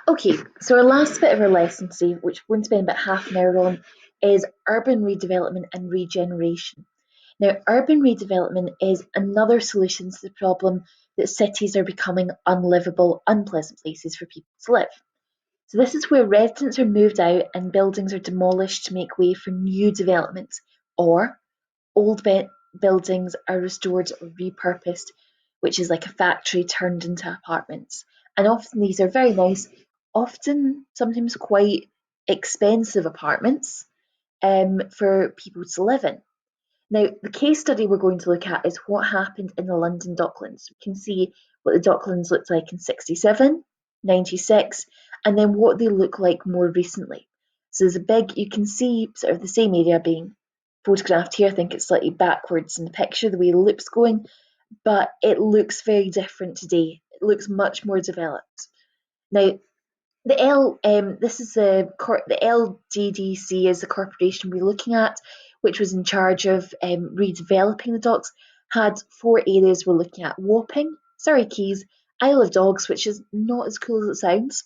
Okay, so our last bit of our lesson today, which we're going to spend about half an hour on, is urban redevelopment and regeneration. Now, urban redevelopment is another solution to the problem that cities are becoming unlivable, unpleasant places for people to live. So, this is where residents are moved out and buildings are demolished to make way for new developments, or old buildings are restored or repurposed, which is like a factory turned into apartments. And often these are very nice, often sometimes quite expensive apartments for people to live in. Now, the case study we're going to look at is what happened in the London Docklands. We can see what the Docklands looked like in 67, 96, and then what they look like more recently. So there's a big, you can see sort of the same area being photographed here. I think it's slightly backwards in the picture, the way the loop's going, but it looks very different today. It looks much more developed. Now, this is the LGDC is the corporation we're looking at, which was in charge of redeveloping the docks. Had four areas we're looking at: Wapping, Surrey Quays, Isle of Dogs, which is not as cool as it sounds,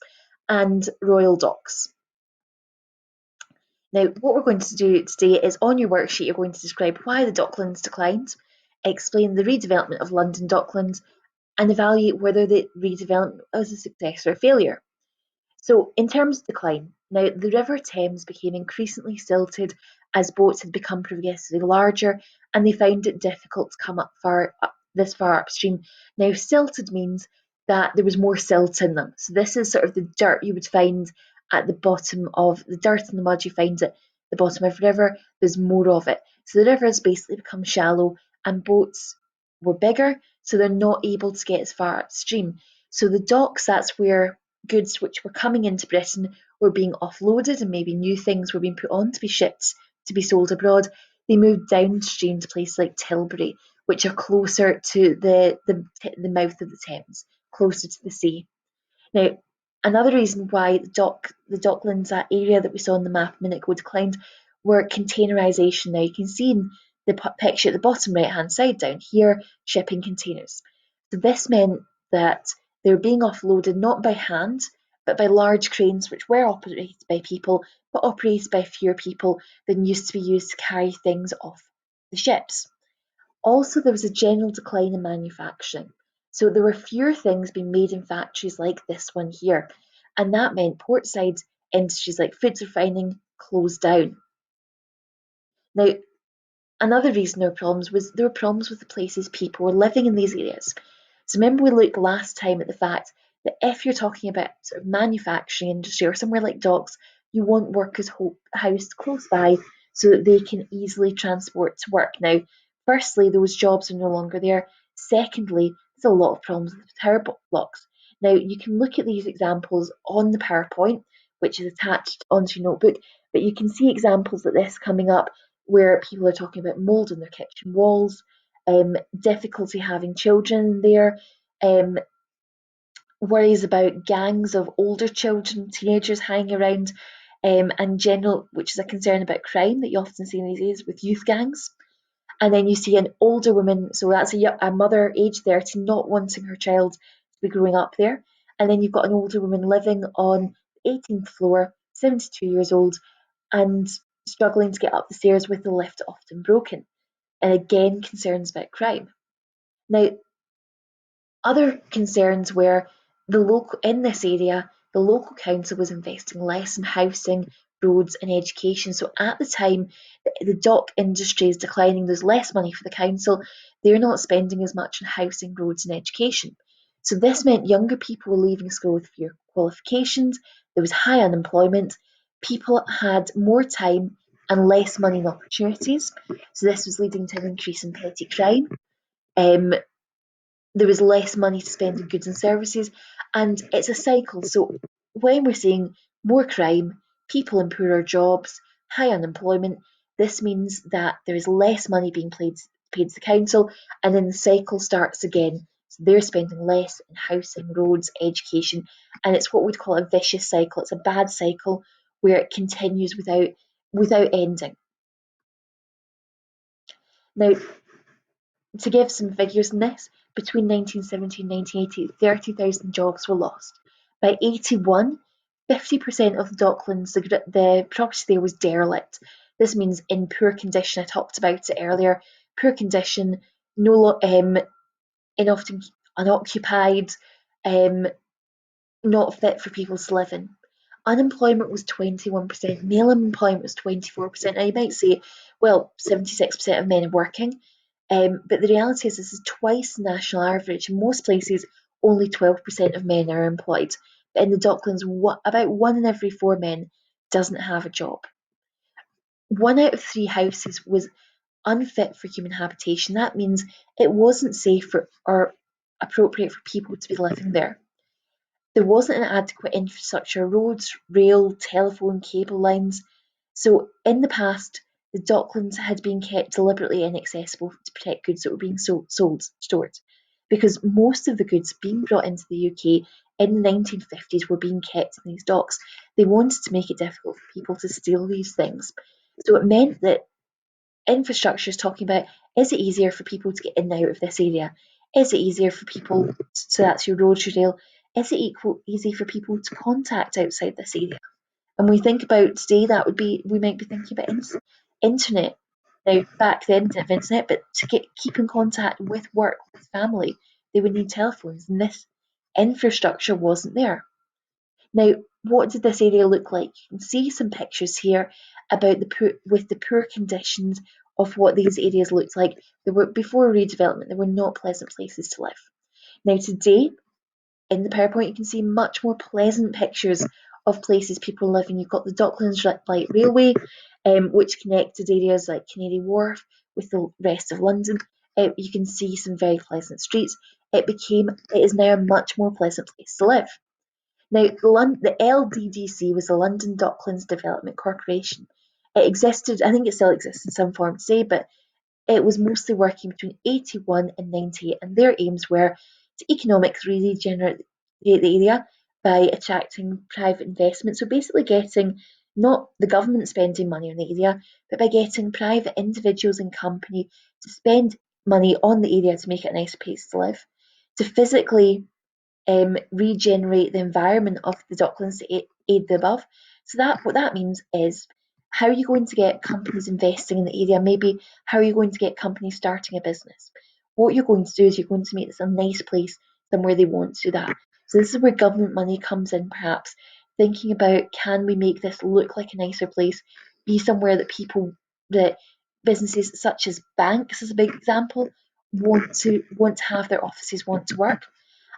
and Royal Docks. Now, what we're going to do today is on your worksheet, you're going to describe why the Docklands declined, explain the redevelopment of London Docklands, and evaluate whether the redevelopment was a success or a failure. So, in terms of decline, now the River Thames became increasingly silted as boats had become progressively larger and they found it difficult to come this far upstream. Now, silted means that there was more silt in them. So, this is sort of the dirt you would find at the bottom of the dirt and the mud you find at the bottom of a river, there's more of it. So, the river has basically become shallow and boats were bigger, so they're not able to get as far upstream. So, the docks, that's where goods which were coming into Britain were being offloaded and maybe new things were being put on to be shipped to be sold abroad. They moved downstream to places like Tilbury, which are closer to the mouth of the Thames, closer to the sea. Now, another reason why the Docklands, that area that we saw on the map a minute ago, declined were containerisation. Now, you can see in the picture at the bottom right hand side down here, shipping containers. So this meant that they were being offloaded not by hand, but by large cranes which were operated by people, but operated by fewer people than used to be used to carry things off the ships. Also, there was a general decline in manufacturing. So there were fewer things being made in factories like this one here. And that meant portside industries like foods refining closed down. Now, another reason there were problems was there were problems with the places people were living in these areas. So remember we looked last time at the fact that if you're talking about sort of manufacturing industry or somewhere like docks, you want workers housed close by so that they can easily transport to work. Now, firstly, those jobs are no longer there. Secondly, there's a lot of problems with tower blocks. Now, you can look at these examples on the PowerPoint, which is attached onto your notebook, but you can see examples like this coming up where people are talking about mold in their kitchen walls, difficulty having children there, um, worries about gangs of older children, teenagers hanging around, and general, which is a concern about crime that you often see in these days with youth gangs. And then you see an older woman, so that's a mother aged 30 not wanting her child to be growing up there. And then you've got an older woman living on the 18th floor, 72 years old, and struggling to get up the stairs with the lift often broken. And again, concerns about crime. Now, other concerns were in this area, the local council was investing less in housing, roads, and education. So at the time, the dock industry is declining. There's less money for the council. They're not spending as much on housing, roads, and education. So this meant younger people were leaving school with fewer qualifications. There was high unemployment. People had more time and less money and opportunities. So this was leading to an increase in petty crime. Um, there was less money to spend on goods and services, and it's a cycle. So when we're seeing more crime, people in poorer jobs, high unemployment, this means that there is less money being paid to the council, and then the cycle starts again. So they're spending less in housing, roads, education, and it's what we'd call a vicious cycle. It's a bad cycle where it continues without ending. Now, to give some figures in this, between 1970 and 1980, 30,000 jobs were lost. By 81, 50% of the Docklands, the property there was derelict. This means in poor condition. I talked about it earlier. Poor condition, no, and often unoccupied, um, not fit for people to live in. Unemployment was 21%, male employment was 24%. Now you might say, well, 76% of men are working, but the reality is this is twice the national average. In most places, only 12% of men are employed. But in the Docklands, about 1 in every 4 men doesn't have a job. 1 out of 3 houses was unfit for human habitation. That means it wasn't safe or appropriate for people to be living there. There wasn't an adequate infrastructure, roads, rail, telephone, cable lines. So in the past, the Docklands had been kept deliberately inaccessible to protect goods that were being stored. Because most of the goods being brought into the UK in the 1950s were being kept in these docks. They wanted to make it difficult for people to steal these things. So it meant that infrastructure is talking about, is it easier for people to get in and out of this area? Is it easier for people, so that's your roads, your rail, is it easy for people to contact outside this area? And we think about today, that would be, we might be thinking about internet. Now, back then, didn't have internet, but to keep in contact with work, with family, they would need telephones, and this infrastructure wasn't there. Now, what did this area look like? You can see some pictures here about the poor conditions of what these areas looked like. There were, before redevelopment, they were not pleasant places to live. Now, today, in the PowerPoint, you can see much more pleasant pictures of places people live in. You've got the Docklands Light Railway, which connected areas like Canary Wharf with the rest of London. You can see some very pleasant streets. It is now a much more pleasant place to live. Now, the LDDC was the London Docklands Development Corporation. It existed, I think it still exists in some form today, but it was mostly working between 81 and 98, and their aims were to economically regenerate the area by attracting private investment. So basically getting not the government spending money on the area, but by getting private individuals and company to spend money on the area to make it a nice place to live, to physically regenerate the environment of the Docklands to aid the above. So that what that means is, how are you going to get companies investing in the area? Maybe how are you going to get companies starting a business? What you're going to do is you're going to make this a nice place somewhere they want to do that. So this is where government money comes in, perhaps thinking about, can we make this look like a nicer place, be somewhere that businesses such as banks, as a big example, want to have their offices, want to work,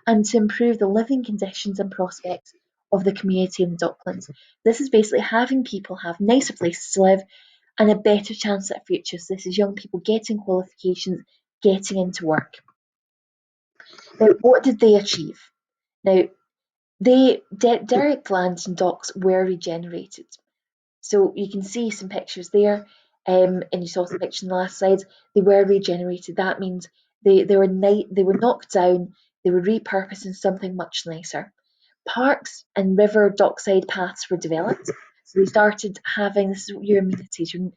and to improve the living conditions and prospects of the community in the Docklands. This is basically having people have nicer places to live and a better chance at a future. So this is young people getting qualifications, getting into work. Now, what did they achieve? Now, derelict lands and docks were regenerated. So you can see some pictures there, and you saw some pictures in the last slides. They were regenerated. That means they were knocked down, they were repurposed into something much nicer. Parks and river dockside paths were developed. So they started having, this is your amenities, your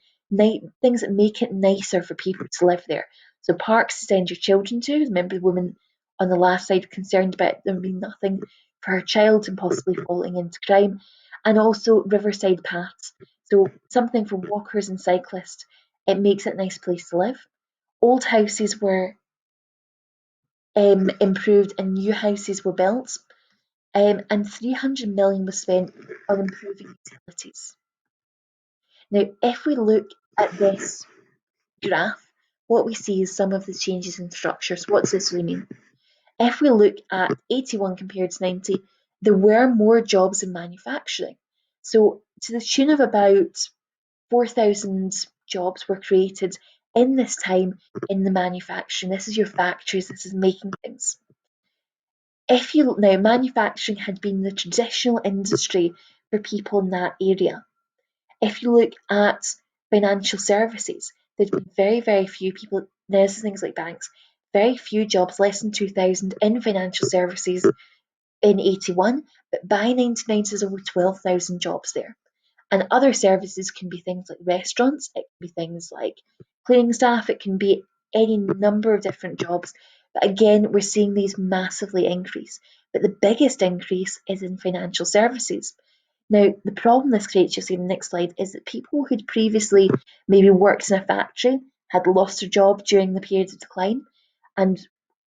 things that make it nicer for people to live there. So parks to send your children to. Remember the woman on the last slide concerned about there being nothing for her child and possibly falling into crime. And also riverside paths. So something for walkers and cyclists. It makes it a nice place to live. Old houses were improved and new houses were built. And 300 million was spent on improving utilities. Now, if we look at this graph, what we see is some of the changes in structures. What does this really mean? If we look at 81 compared to 90, there were more jobs in manufacturing. So to the tune of about 4,000 jobs were created in this time in the manufacturing. This is your factories, this is making things. Now, manufacturing had been the traditional industry for people in that area. If you look at financial services, there'd been very, very few people, there's things like banks, very few jobs, less than 2,000 in financial services in 81, but by 1990 there's over 12,000 jobs there. And other services can be things like restaurants, it can be things like cleaning staff, it can be any number of different jobs. But again, we're seeing these massively increase. But the biggest increase is in financial services. Now, the problem this creates, you'll see in the next slide, is that people who'd previously maybe worked in a factory had lost their job during the period of decline, and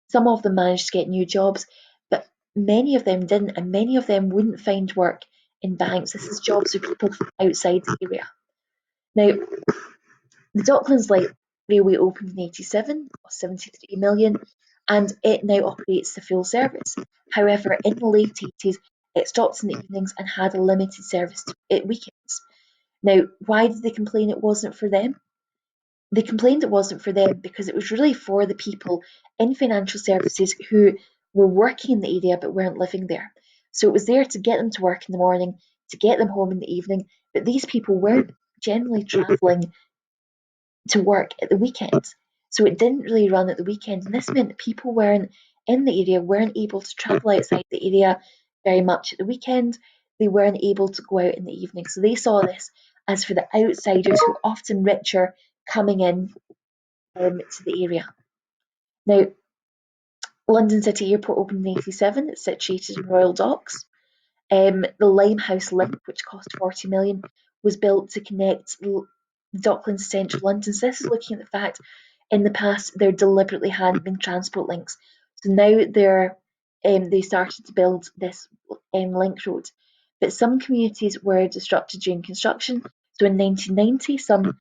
some of them managed to get new jobs, but many of them didn't, and many of them wouldn't find work in banks. This is jobs for people from outside the area. Now, the Docklands Light Railway opened in 87, 73 million, and it now operates the full service. However, in the late 80s, it stopped in the evenings and had a limited service at weekends. Now, why did they complain it wasn't for them? They complained it wasn't for them because it was really for the people in financial services who were working in the area but weren't living there. So it was there to get them to work in the morning, to get them home in the evening, but these people weren't generally travelling to work at the weekends. So it didn't really run at the weekend. And this meant that people weren't in the area, weren't able to travel outside the area very much at the weekend. They weren't able to go out in the evening. So they saw this as for the outsiders who were often richer coming in to the area. Now, London City Airport opened in 87. It's situated in Royal Docks. The Limehouse Link, which cost 40 million, was built to connect Docklands to central London. So this is looking at the fact in the past there deliberately hadn't been transport links. So now they started to build this link road. But some communities were disrupted during construction. So in 1990, some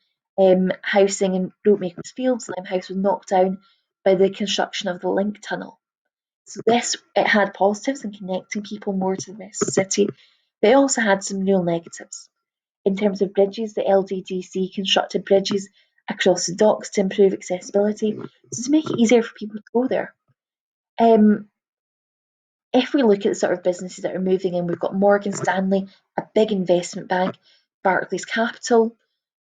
housing in Ropemakers Fields, Limehouse, was knocked down by the construction of the link tunnel. So it had positives in connecting people more to the rest of the city, but it also had some real negatives. In terms of bridges, the LDDC constructed bridges across the docks to improve accessibility, so to make it easier for people to go there. If we look at the sort of businesses that are moving in, we've got Morgan Stanley, a big investment bank, Barclays Capital,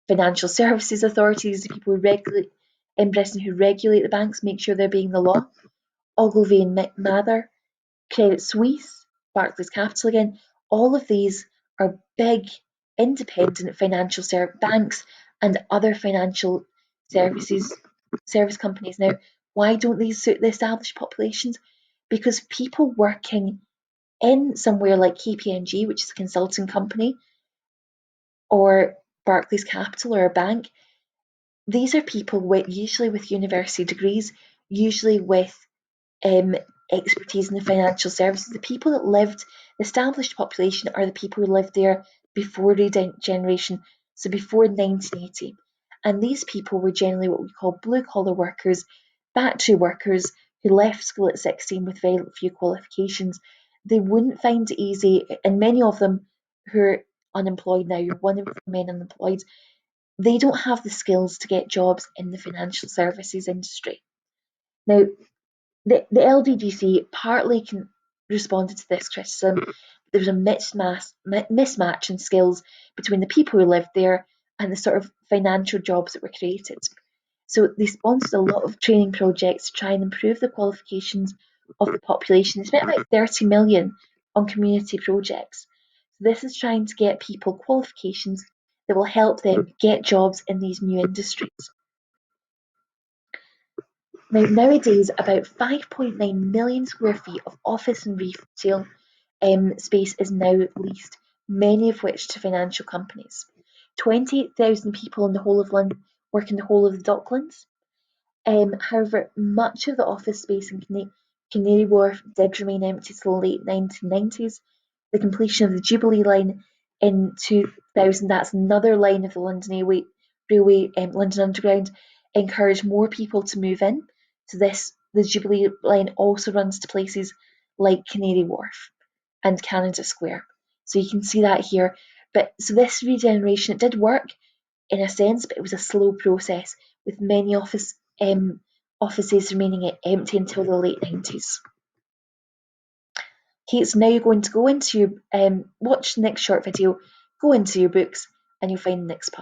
financial services authorities, the people in Britain who regulate the banks, make sure they're obeying the law. Ogilvy and Mather, Credit Suisse, Barclays Capital again, all of these are big independent financial banks and other financial service companies. Now, why don't these suit the established populations? Because people working in somewhere like KPMG, which is a consulting company, or Barclays Capital or a bank, these are people usually with university degrees, usually with um, expertise in the financial services. The people that lived, the established population, are the people who lived there before regeneration, so before 1980. And these people were generally what we call blue collar workers, factory workers who left school at 16 with very few qualifications. They wouldn't find it easy, and many of them who are unemployed now, you're one in four men unemployed, they don't have the skills to get jobs in the financial services industry. Now, the LDDC partly responded to this criticism. There was a mismatch in skills between the people who lived there and the sort of financial jobs that were created. So they sponsored a lot of training projects to try and improve the qualifications of the population. They spent about 30 million on community projects. So this is trying to get people qualifications that will help them get jobs in these new industries. Now, nowadays, about 5.9 million square feet of office and retail space is now leased, many of which to financial companies. 28,000 people in the whole of London work in the whole of the Docklands. However, much of the office space in Canary Wharf did remain empty till the late 1990s. The completion of the Jubilee line in 2000, that's another line of the London Railway, London Underground, encouraged more people to move in. So the Jubilee line also runs to places like Canary Wharf and Canada Square. So you can see that here. But so this regeneration, it did work in a sense, but it was a slow process with many offices remaining empty until the late 90s. Okay, so now you're going to go into your watch the next short video, go into your books, and you'll find the next part.